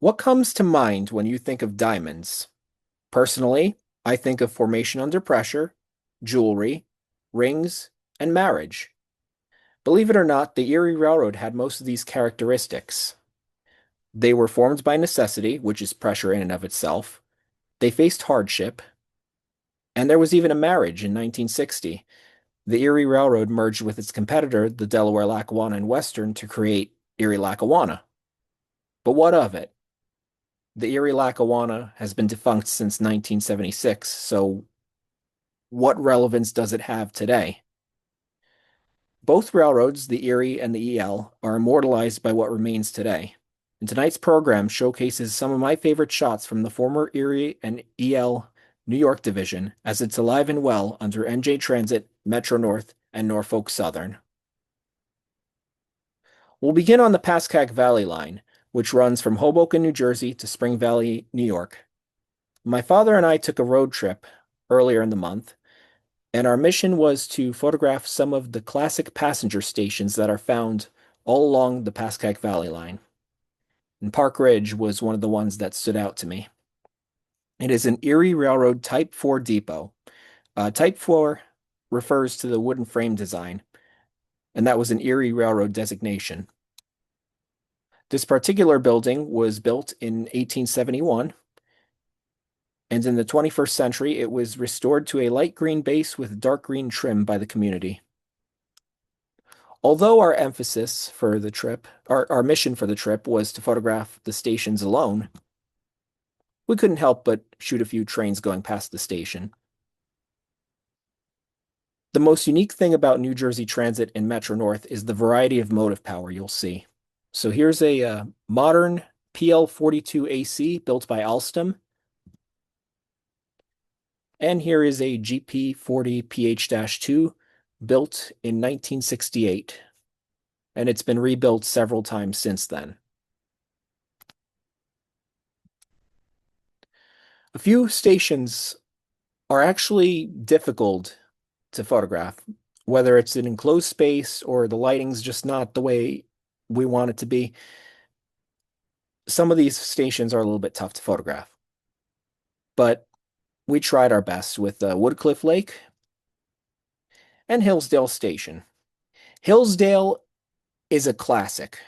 What comes to mind when you think of diamonds? Personally, I think of formation under pressure, jewelry, rings, and marriage. Believe it or not, the Erie Railroad had most of these characteristics. They were formed by necessity, which is pressure in and of itself. They faced hardship, and there was even a marriage in 1960. The Erie Railroad merged with its competitor, the Delaware Lackawanna and Western, to create Erie Lackawanna. But what of it? The Erie Lackawanna has been defunct since 1976, so what relevance does it have today? Both railroads, the Erie and the EL, are immortalized by what remains today. And tonight's program showcases some of my favorite shots from the former Erie and EL New York division as it's alive and well under NJ Transit, Metro North, and Norfolk Southern. We'll begin on the Pascack Valley line, which runs from Hoboken, New Jersey to Spring Valley, New York. My father and I took a road trip earlier in the month, and our mission was to photograph some of the classic passenger stations that are found all along the Pascack Valley line. And Park Ridge was one of the ones that stood out to me. It is an Erie Railroad Type 4 depot. Type 4 refers to the wooden frame design, and that was an Erie Railroad designation. This particular building was built in 1871, and in the 21st century, it was restored to a light green base with dark green trim by the community. Although our emphasis for the trip, our mission for the trip was to photograph the stations alone, we couldn't help but shoot a few trains going past the station. The most unique thing about New Jersey Transit and Metro North is the variety of motive power you'll see. So here's a modern PL42 AC built by Alstom. And here is a GP40 PH-2 built in 1968. And it's been rebuilt several times since then. A few stations are actually difficult to photograph, whether it's an enclosed space or the lighting's just not the way we want it to be. Some of these stations are a little bit tough to photograph, but we tried our best with Woodcliff Lake and Hillsdale Station. Hillsdale is a classic.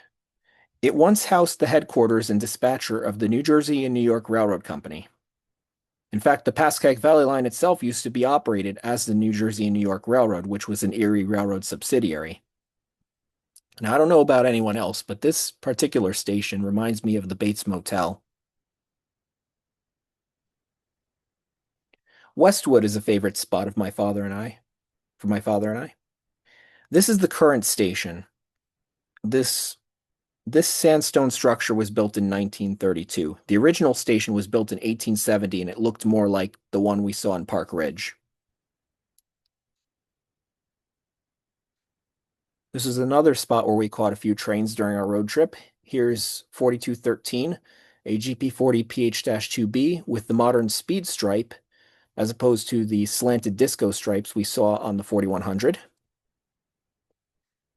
It once housed the headquarters and dispatcher of the New Jersey and New York Railroad Company. In fact, the Pascack Valley Line itself used to be operated as the New Jersey and New York Railroad, which was an Erie Railroad subsidiary. Now, I don't know about anyone else, but this particular station reminds me of the Bates Motel. Westwood is a favorite spot of my father and I, for my father and I. This is the current station. This this sandstone structure was built in 1932. The original station was built in 1870, and it looked more like the one we saw in Park Ridge. This is another spot where we caught a few trains during our road trip. Here's 4213, a GP40 PH-2B with the modern speed stripe, as opposed to the slanted disco stripes we saw on the 4100.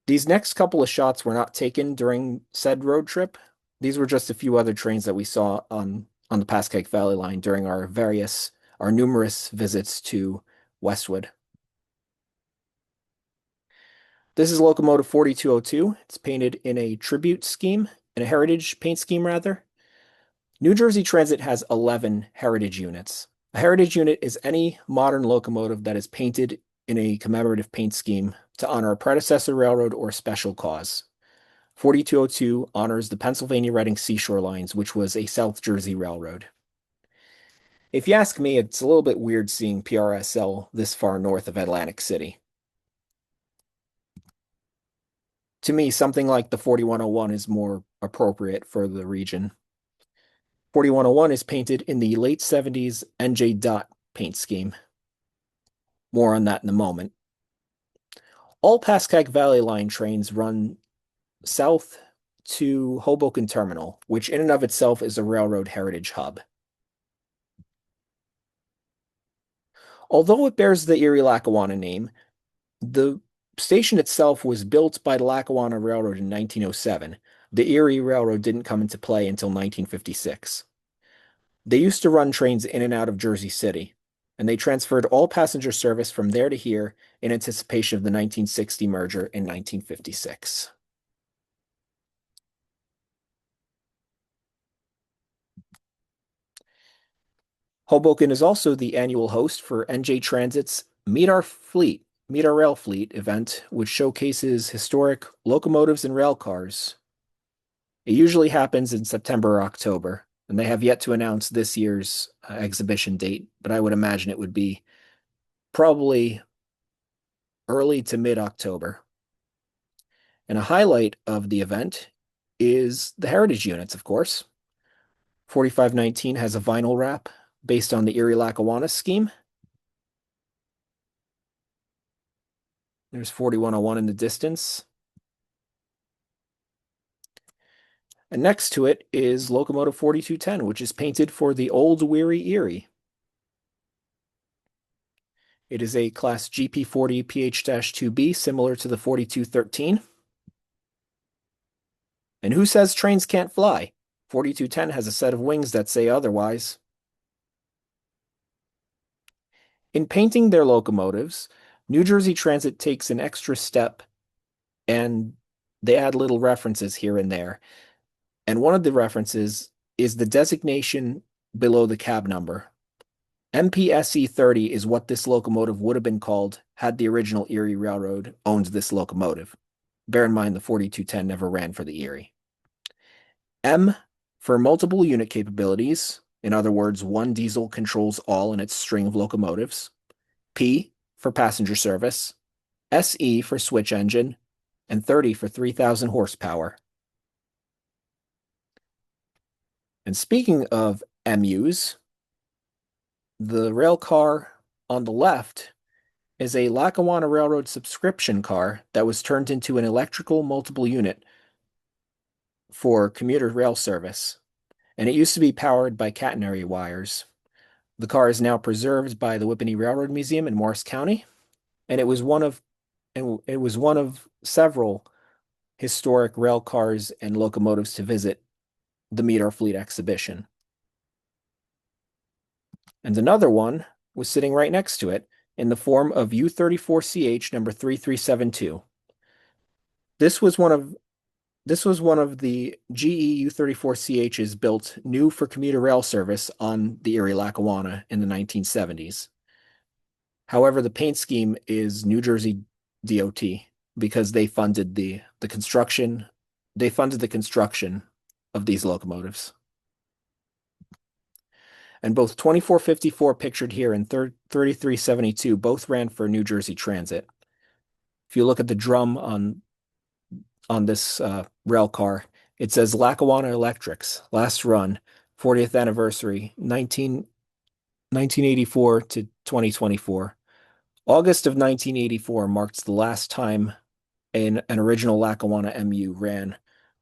These next couple of shots were not taken during said road trip. These were just a few other trains that we saw on the Pascack Valley line during our numerous visits to Westwood. This is locomotive 4202. It's painted in a tribute scheme, in a heritage paint scheme rather. New Jersey Transit has 11 heritage units. A heritage unit is any modern locomotive that is painted in a commemorative paint scheme to honor a predecessor railroad or special cause. 4202 honors the Pennsylvania Reading Seashore Lines, which was a South Jersey railroad. If you ask me, it's a little bit weird seeing PRSL this far north of Atlantic City. To me, something like the 4101 is more appropriate for the region. 4101 is painted in the late 70s NJ Dot paint scheme. More on that in a moment. All Pascack Valley Line trains run south to Hoboken Terminal, which in and of itself is a railroad heritage hub. Although it bears the Erie Lackawanna name, the station itself was built by the Lackawanna Railroad in 1907. The Erie Railroad didn't come into play until 1956. They used to run trains in and out of Jersey City, and they transferred all passenger service from there to here in anticipation of the 1960 merger in 1956. Hoboken is also the annual host for NJ Transit's Meet Our Rail Fleet event, which showcases historic locomotives and rail cars. It usually happens in September or October, and they have yet to announce this year's exhibition date, but I would imagine it would be probably early to mid-October. And a highlight of the event is the heritage units, of course. 4519 has a vinyl wrap based on the Erie Lackawanna scheme. There's 4101 in the distance. And next to it is locomotive 4210, which is painted for the Old Weary Erie. It is a class GP40 PH-2B, similar to the 4213. And who says trains can't fly? 4210 has a set of wings that say otherwise. In painting their locomotives, New Jersey Transit takes an extra step and they add little references here and there. And one of the references is the designation below the cab number. MPSE 30 is what this locomotive would have been called had the original Erie Railroad owned this locomotive. Bear in mind the 4210 never ran for the Erie. M for multiple unit capabilities. In other words, one diesel controls all in its string of locomotives. P for passenger service. SE for switch engine. And 30 for 3,000 horsepower. And speaking of MUs, the rail car on the left is a Lackawanna Railroad subscription car that was turned into an electrical multiple unit for commuter rail service, and it used to be powered by catenary wires. The car is now preserved by the Whippany Railroad Museum in Morris County, and it was one of several historic rail cars and locomotives to visit the Meet Our Fleet exhibition. And another one was sitting right next to it in the form of U34CH number 3372. This was one of the GE U34CHs built new for commuter rail service on the Erie Lackawanna in the 1970s. However, the paint scheme is New Jersey DOT because they funded the construction. They funded the construction of these locomotives. And both 2454 pictured here and 3372 both ran for New Jersey Transit. If you look at the drum on this rail car, it says Lackawanna Electrics, last run, 40th anniversary, 1984 to 2024. August of 1984 marks the last time an original Lackawanna MU ran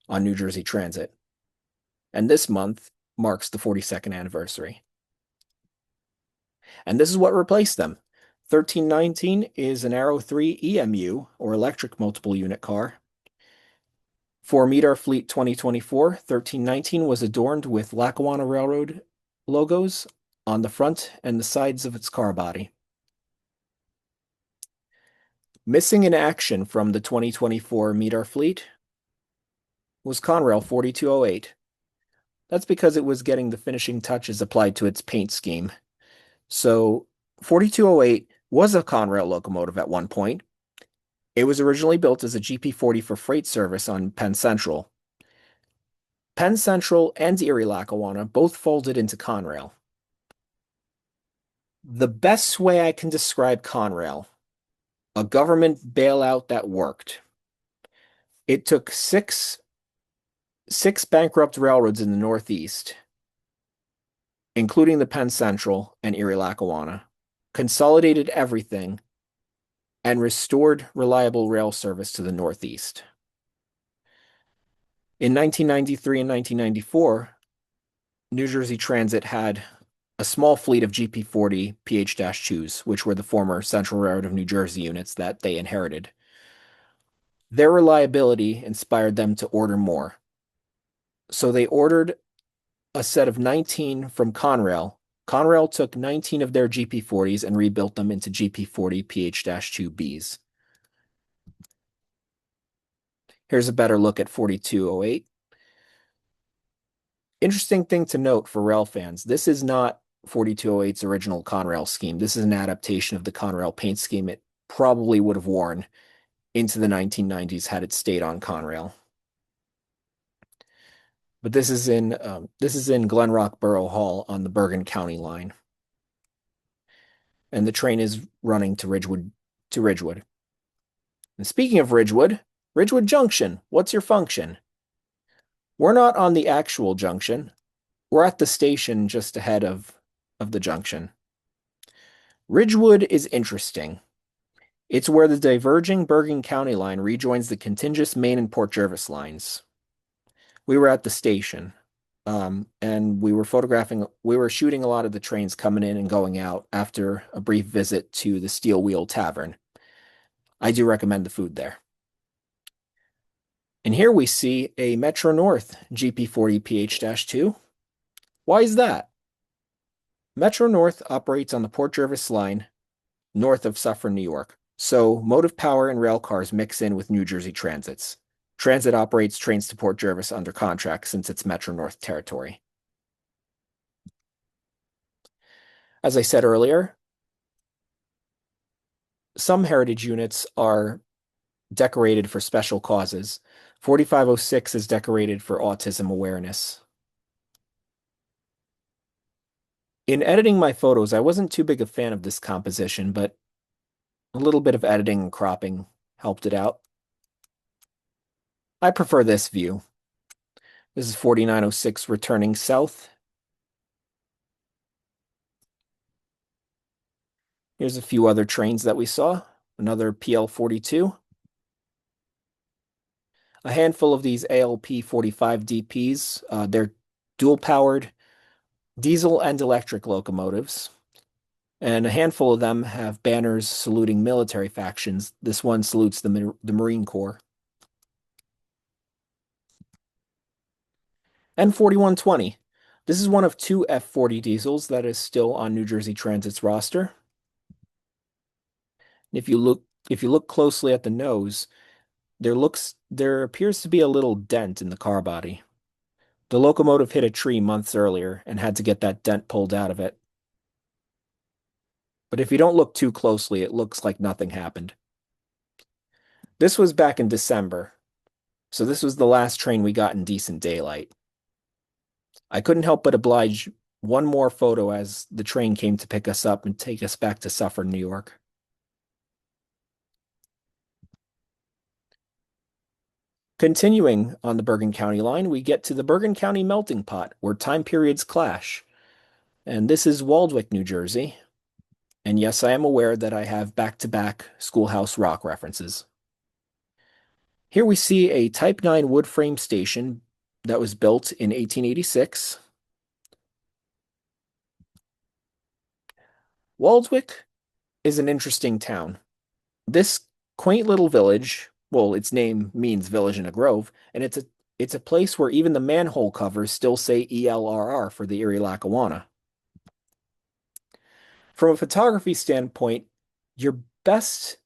on New Jersey Transit. And this month marks the 42nd anniversary. And this is what replaced them. 1319 is an Arrow 3 EMU, or electric multiple unit car. For Meet Our Fleet 2024, 1319 was adorned with Lackawanna Railroad logos on the front and the sides of its car body. Missing in action from the 2024 Meet Our Fleet was Conrail 4208. That's because it was getting the finishing touches applied to its paint scheme. So 4208 was a Conrail locomotive at one point. It was originally built as a GP40 for freight service on Penn Central. Penn Central and Erie Lackawanna both folded into Conrail. The best way I can describe Conrail, a government bailout that worked. It took six bankrupt railroads in the Northeast, including the Penn Central and Erie Lackawanna, consolidated everything, and restored reliable rail service to the Northeast. In 1993 and 1994, New Jersey Transit had a small fleet of GP40 PH-2s, which were the former Central Railroad of New Jersey units that they inherited. Their reliability inspired them to order more. So they ordered a set of 19 from Conrail. Conrail took 19 of their GP40s and rebuilt them into GP40 PH-2Bs. Here's a better look at 4208. Interesting thing to note for rail fans, this is not 4208's original Conrail scheme. This is an adaptation of the Conrail paint scheme it probably would have worn into the 1990s had it stayed on Conrail. But this is in Glen Rock Borough Hall on the Bergen County line. And the train is running to Ridgewood. And speaking of Ridgewood Junction, what's your function? We're not on the actual junction. We're at the station just ahead of the junction. Ridgewood is interesting. It's where the diverging Bergen County line rejoins the contiguous Main and Port Jervis lines. We were at the station, and we were shooting a lot of the trains coming in and going out after a brief visit to the Steel Wheel Tavern. I do recommend the food there. And here we see a Metro North GP40 PH-2. Why is that? Metro North operates on the Port Jervis line north of Suffern, New York. So motive power and rail cars mix in with New Jersey Transits. Transit operates trains to Port Jervis under contract since it's Metro North territory. As I said earlier, some heritage units are decorated for special causes. 4506 is decorated for autism awareness. In editing my photos, I wasn't too big a fan of this composition, but a little bit of editing and cropping helped it out. I prefer this view. This is 4906 returning south. Here's a few other trains that we saw. Another PL42. A handful of these ALP 45 DPs. They're dual-powered diesel and electric locomotives. And a handful of them have banners saluting military factions. This one salutes the Marine Corps. And 4120. This is one of two F40 diesels that is still on New Jersey Transit's roster. If you look closely at the nose, there appears to be a little dent in the car body. The locomotive hit a tree months earlier and had to get that dent pulled out of it. But if you don't look too closely, it looks like nothing happened. This was back in December, so this was the last train we got in decent daylight. I couldn't help but oblige one more photo as the train came to pick us up and take us back to Suffern, New York. Continuing on the Bergen County line, we get to the Bergen County melting pot, where time periods clash. And this is Waldwick, New Jersey. And yes, I am aware that I have back-to-back Schoolhouse Rock references. Here we see a Type 9 wood frame station that was built in 1886. Waldwick is an interesting town. This quaint little village, well, its name means village in a grove, and it's a place where even the manhole covers still say ELRR for the Erie Lackawanna. From a photography standpoint, your best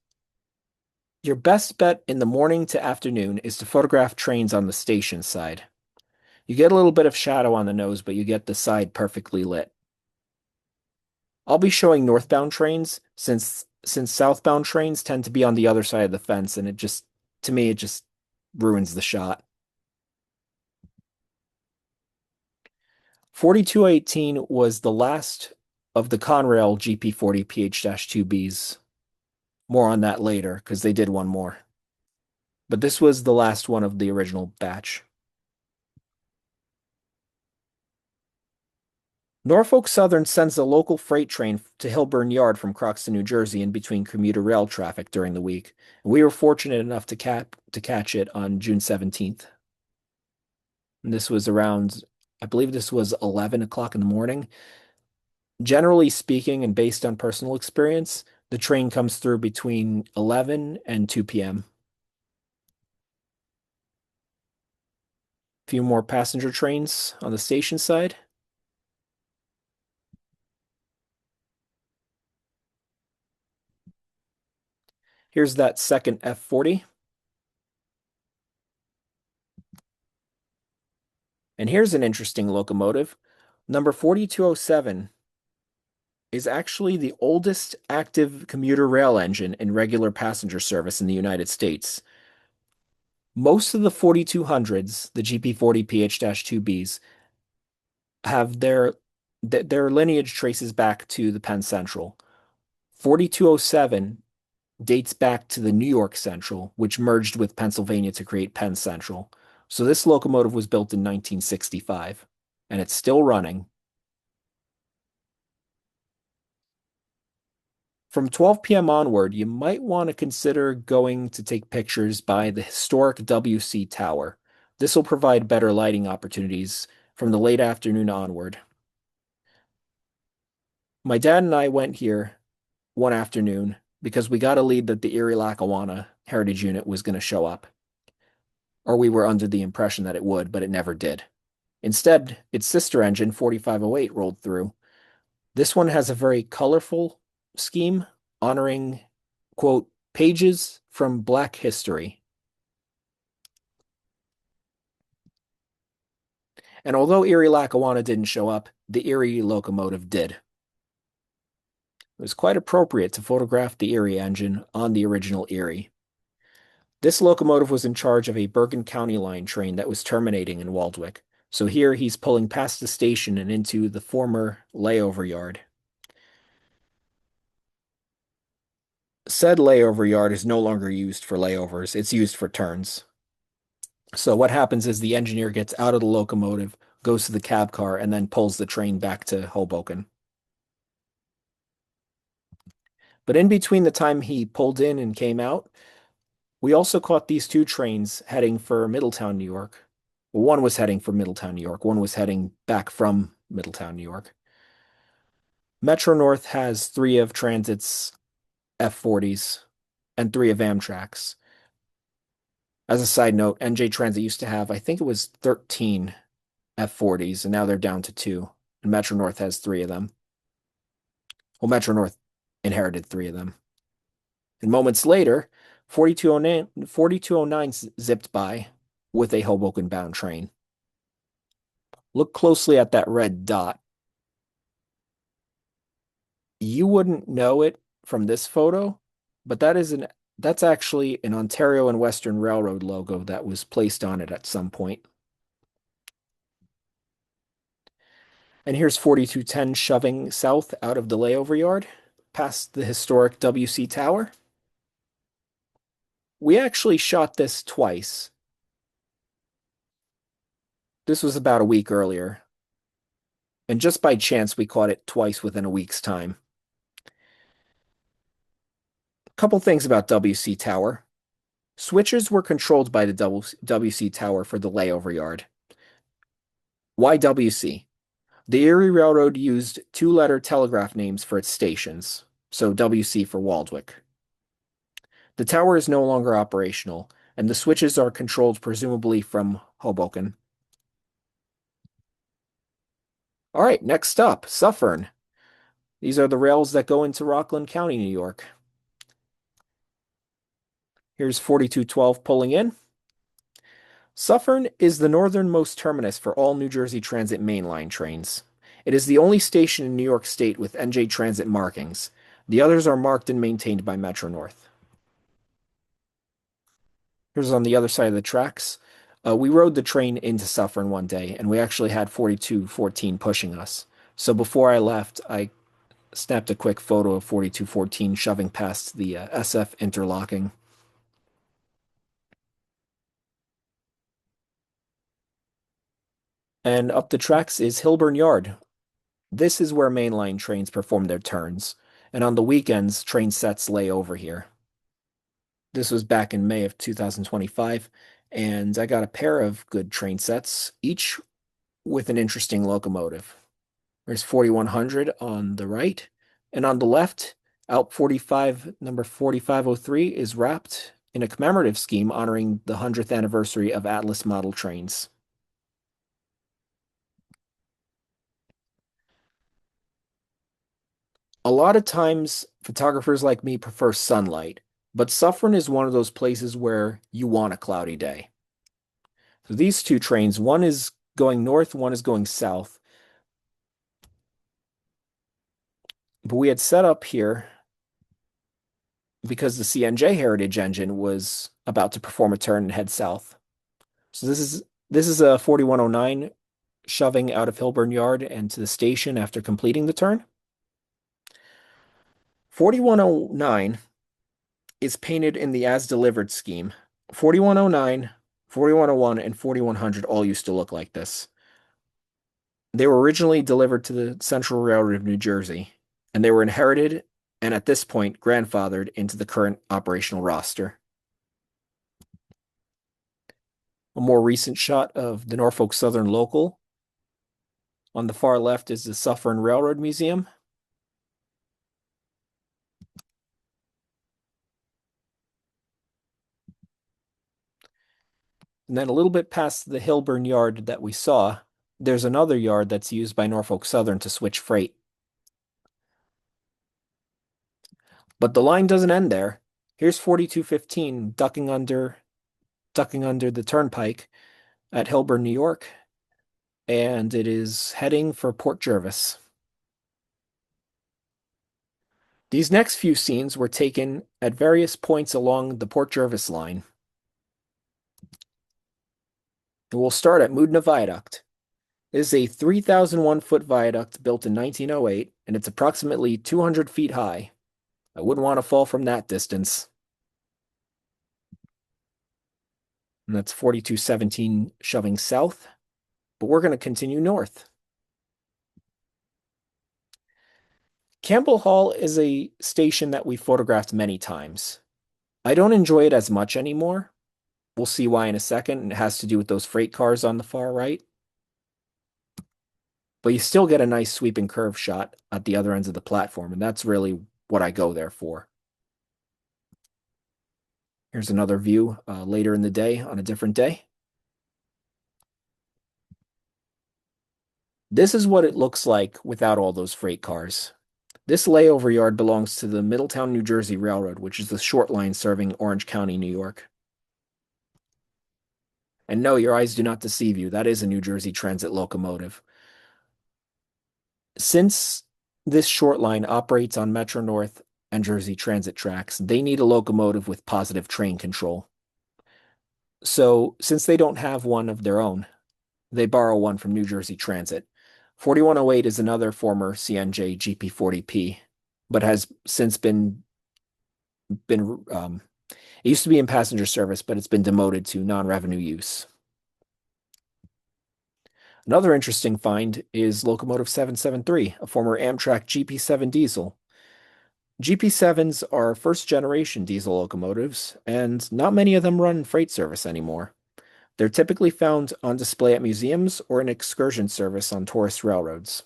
bet in the morning to afternoon is to photograph trains on the station side. You get a little bit of shadow on the nose, but you get the side perfectly lit. I'll be showing northbound trains since southbound trains tend to be on the other side of the fence, and to me, it just ruins the shot. 4218 was the last of the Conrail GP40 PH-2Bs. More on that later, because they did one more. But this was the last one of the original batch. Norfolk Southern sends a local freight train to Hilburn Yard from Croxton, New Jersey, in between commuter rail traffic during the week. We were fortunate enough to catch it on June 17th. And this was around, I believe this was 11 o'clock in the morning. Generally speaking, and based on personal experience, the train comes through between 11 and 2 p.m. few more passenger trains on the station side. Here's that second F40. And here's an interesting locomotive. Number 4207 is actually the oldest active commuter rail engine in regular passenger service in the United States. Most of the 4200s, the GP40 PH-2Bs, have their lineage traces back to the Penn Central. 4207 dates back to the New York Central, which merged with Pennsylvania to create Penn Central. So this locomotive was built in 1965, and it's still running. From 12 p.m. onward, you might want to consider going to take pictures by the historic WC Tower. This will provide better lighting opportunities from the late afternoon onward. My dad and I went here one afternoon because we got a lead that the Erie Lackawanna Heritage Unit was going to show up. Or we were under the impression that it would, but it never did. Instead, its sister engine, 4508, rolled through. This one has a very colorful scheme honoring, quote, pages from Black history. And although Erie Lackawanna didn't show up, the Erie locomotive did. It was quite appropriate to photograph the Erie engine on the original Erie. This locomotive was in charge of a Bergen County Line train that was terminating in Waldwick. So here he's pulling past the station and into the former layover yard. Said layover yard is no longer used for layovers, it's used for turns. So what happens is the engineer gets out of the locomotive, goes to the cab car, and then pulls the train back to Hoboken. But in between the time he pulled in and came out, we also caught these two trains heading for Middletown, New York. Well, one was heading for Middletown, New York. One was heading back from Middletown, New York. Metro North has 3 of Transit's F40s and 3 of Amtrak's. As a side note, NJ Transit used to have, I think it was 13 F40s, and now they're down to 2. And Metro North has 3 of them. Well, Metro North inherited 3 of them. And moments later, 4209 zipped by with a Hoboken-bound train. Look closely at that red dot. You wouldn't know it from this photo, but that's actually an Ontario and Western Railroad logo that was placed on it at some point. And here's 4210 shoving south out of the layover yard, past the historic WC Tower. We actually shot this twice. This was about a week earlier. And just by chance, we caught it twice within a week's time. A couple things about WC Tower. Switches were controlled by the WC Tower for the layover yard. Why WC? The Erie Railroad used 2-letter telegraph names for its stations, so WC for Waldwick. The tower is no longer operational, and the switches are controlled presumably from Hoboken. All right, next up, Suffern. These are the rails that go into Rockland County, New York. Here's 4212 pulling in. Suffern is the northernmost terminus for all New Jersey Transit mainline trains. It is the only station in New York State with NJ Transit markings. The others are marked and maintained by Metro North. Here's on the other side of the tracks. We rode the train into Suffern one day, and we actually had 4214 pushing us. So before I left, I snapped a quick photo of 4214 shoving past the SF interlocking. And up the tracks is Hilburn Yard. This is where mainline trains perform their turns, and on the weekends, train sets lay over here. This was back in May of 2025, and I got a pair of good train sets, each with an interesting locomotive. There's 4100 on the right, and on the left, Alp 45, number 4503, is wrapped in a commemorative scheme honoring the 100th anniversary of Atlas model trains. A lot of times, photographers like me prefer sunlight, but Suffern is one of those places where you want a cloudy day. So these two trains, one is going north, one is going south. But we had set up here because the CNJ Heritage engine was about to perform a turn and head south. So this is a 4109 shoving out of Hilburn Yard and to the station after completing the turn. 4109 is painted in the as delivered scheme. 4109, 4101, and 4100 all used to look like this. They were originally delivered to the Central Railroad of New Jersey, and they were inherited and at this point grandfathered into the current operational roster. A more recent shot of the Norfolk Southern Local. On the far left is the Suffern Railroad Museum. And then a little bit past the Hilburn Yard that we saw, there's another yard that's used by Norfolk Southern to switch freight. But the line doesn't end there. Here's 4215 ducking under the turnpike at Hilburn, New York, and it is heading for Port Jervis. These next few scenes were taken at various points along the Port Jervis line. And we'll start at Moodna Viaduct. It is a 3,001-foot viaduct built in 1908, and it's approximately 200 feet high. I wouldn't want to fall from that distance. And that's 4217 shoving south, but we're going to continue north. Campbell Hall is a station that we photographed many times. I don't enjoy it as much anymore. We'll see why in a second. It has to do with those freight cars on the far right. But you still get a nice sweeping curve shot at the other ends of the platform, and that's really what I go there for. Here's another view later in the day on a different day. This is what it looks like without all those freight cars. This layover yard belongs to the Middletown, New Jersey Railroad, which is the short line serving Orange County, New York. And no, your eyes do not deceive you. That is a New Jersey Transit locomotive. Since this short line operates on Metro North and Jersey Transit tracks, they need a locomotive with positive train control. So since they don't have one of their own, they borrow one from New Jersey Transit. 4108 is another former CNJ GP40P, but has since been it used to be in passenger service, but it's been demoted to non-revenue use. Another interesting find is locomotive 773, a former Amtrak GP7 diesel. GP7s are first-generation diesel locomotives, and not many of them run freight service anymore. They're typically found on display at museums or in excursion service on tourist railroads.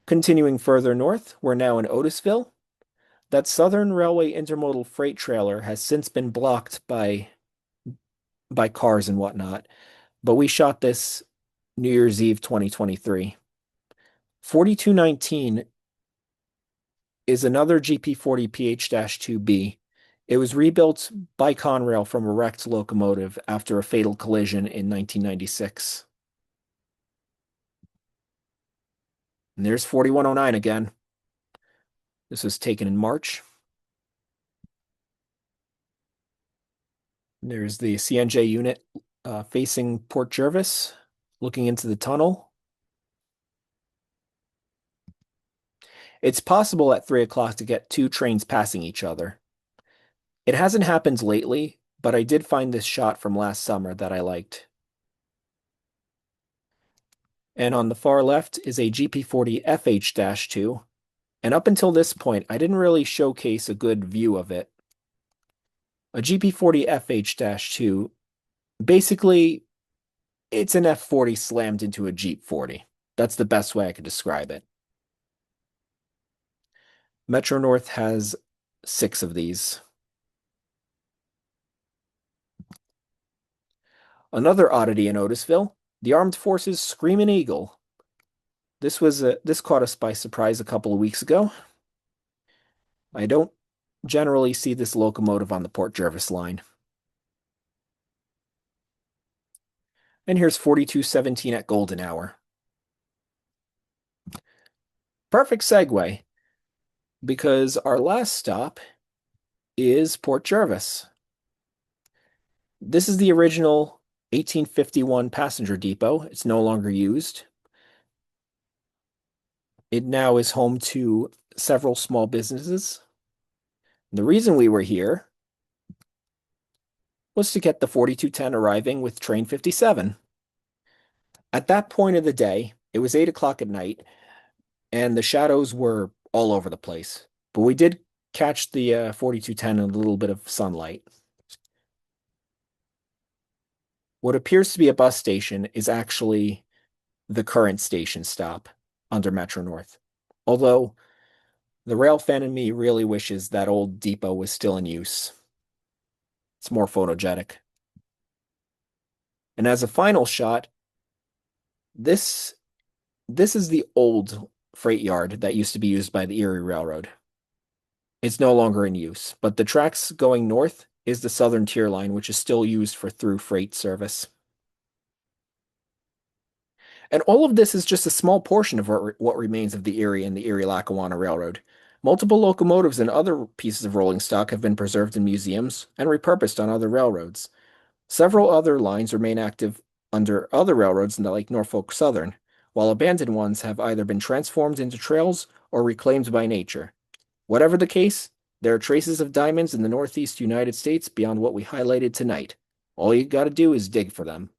Continuing further north, we're now in Otisville. That Southern Railway intermodal freight trailer has since been blocked by cars and whatnot, but we shot this New Year's Eve 2023. 4219 is another GP40PH-2B. It was rebuilt by Conrail from a wrecked locomotive after a fatal collision in 1996. And there's 4109 again. This was taken in March. There's the CNJ unit facing Port Jervis, looking into the tunnel. It's possible at 3 o'clock to get two trains passing each other. It hasn't happened lately, but I did find this shot from last summer that I liked. And on the far left is a GP40 FH-2. And up until this point, I didn't really showcase a good view of it. A GP40 FH-2, basically, it's an F40 slammed into a Jeep 40. That's the best way I could describe it. Metro North has 6 of these. Another oddity in Otisville, the Armed Forces Screaming Eagle. This caught us by surprise a couple of weeks ago. I don't generally see this locomotive on the Port Jervis line. And here's 4217 at Golden Hour. Perfect segue, because our last stop is Port Jervis. This is the original 1851 passenger depot. It's no longer used. It now is home to several small businesses. The reason we were here was to get the 4210 arriving with train 57. At that point of the day, it was 8 o'clock at night, and the shadows were all over the place. But we did catch the 4210 in a little bit of sunlight. What appears to be a bus station is actually the current station stop under Metro North. Although the rail fan in me really wishes that old depot was still in use. It's more photogenic. And as a final shot, this is the old freight yard that used to be used by the Erie Railroad. It's no longer in use, but the tracks going north is the Southern Tier Line, which is still used for through freight service. And all of this is just a small portion of what remains of the Erie and the Erie-Lackawanna Railroad. Multiple locomotives and other pieces of rolling stock have been preserved in museums and repurposed on other railroads. Several other lines remain active under other railroads like Norfolk Southern, while abandoned ones have either been transformed into trails or reclaimed by nature. Whatever the case, there are traces of diamonds in the Northeast United States beyond what we highlighted tonight. All you gotta do is dig for them.